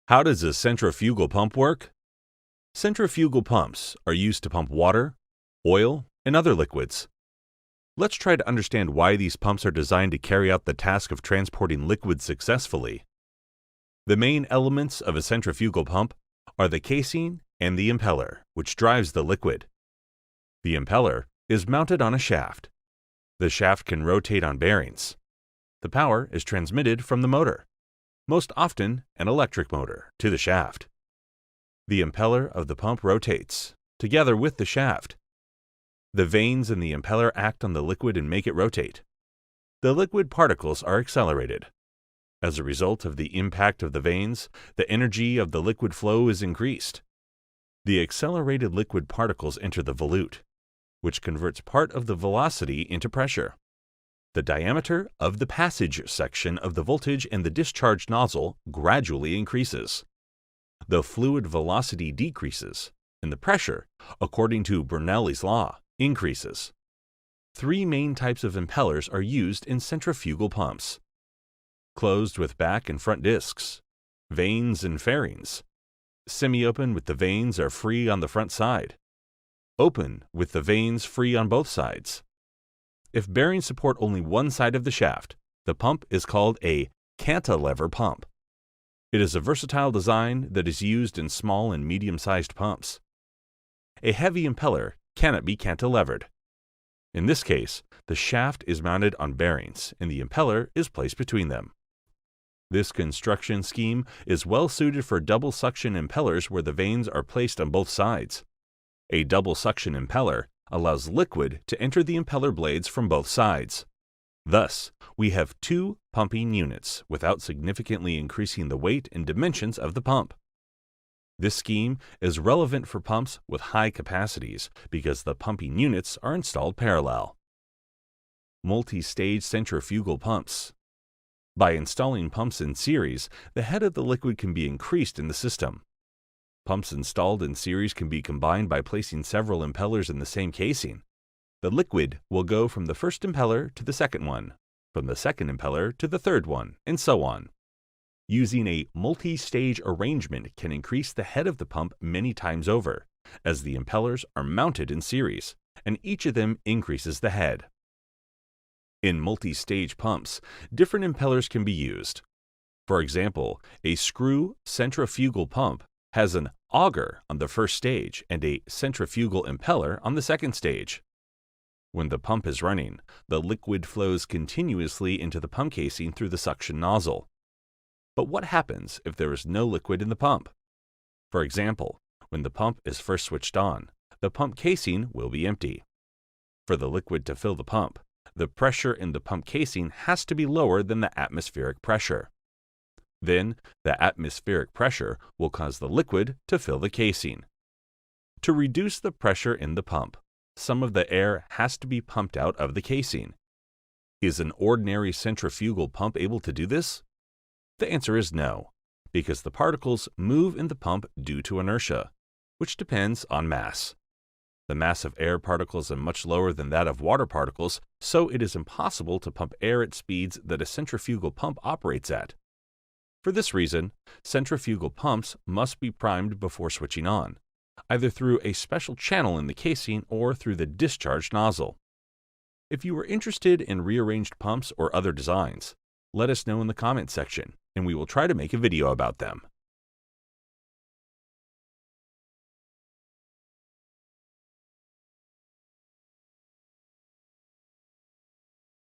How does a centrifugal pump work? Centrifugal pumps are used to pump water, oil, and other liquids. Let's try to understand why these pumps are designed to carry out the task of transporting liquids successfully. The main elements of a centrifugal pump are the casing and the impeller, which drives the liquid. The impeller is mounted on a shaft. The shaft can rotate on bearings. The power is transmitted from the motor, most often an electric motor, to the shaft. The impeller of the pump rotates, together with the shaft. The vanes in the impeller act on the liquid and make it rotate. The liquid particles are accelerated. As a result of the impact of the vanes, the energy of the liquid flow is increased. The accelerated liquid particles enter the volute, which converts part of the velocity into pressure. The diameter of the passage section of the voltage in the discharge nozzle gradually increases. The fluid velocity decreases, and the pressure, according to Bernoulli's law, increases. Three main types of impellers are used in centrifugal pumps: closed with back and front discs, vanes and fairings. Semi-open with the vanes are free on the front side. Open with the vanes free on both sides. If bearings support only one side of the shaft, the pump is called a cantilever pump. It is a versatile design that is used in small and medium-sized pumps. A heavy impeller cannot be cantilevered. In this case, the shaft is mounted on bearings and the impeller is placed between them. This construction scheme is well suited for double suction impellers where the vanes are placed on both sides. A double suction impeller allows liquid to enter the impeller blades from both sides. Thus, we have two pumping units without significantly increasing the weight and dimensions of the pump. This scheme is relevant for pumps with high capacities because the pumping units are installed parallel. Multi-stage centrifugal pumps. By installing pumps in series, the head of the liquid can be increased in the system. Pumps installed in series can be combined by placing several impellers in the same casing. The liquid will go from the first impeller to the second one, from the second impeller to the third one, and so on. Using a multi-stage arrangement can increase the head of the pump many times over, as the impellers are mounted in series, and each of them increases the head. In multi-stage pumps, different impellers can be used. For example, a screw centrifugal pump has an auger on the first stage and a centrifugal impeller on the second stage. When the pump is running, the liquid flows continuously into the pump casing through the suction nozzle. But what happens if there is no liquid in the pump? For example, when the pump is first switched on, the pump casing will be empty. For the liquid to fill the pump, the pressure in the pump casing has to be lower than the atmospheric pressure. Then, the atmospheric pressure will cause the liquid to fill the casing. To reduce the pressure in the pump, some of the air has to be pumped out of the casing. Is an ordinary centrifugal pump able to do this? The answer is no, because the particles move in the pump due to inertia, which depends on mass. The mass of air particles is much lower than that of water particles, so it is impossible to pump air at speeds that a centrifugal pump operates at. For this reason, centrifugal pumps must be primed before switching on, either through a special channel in the casing or through the discharge nozzle. If you are interested in rearranged pumps or other designs, let us know in the comment section, and we will try to make a video about them.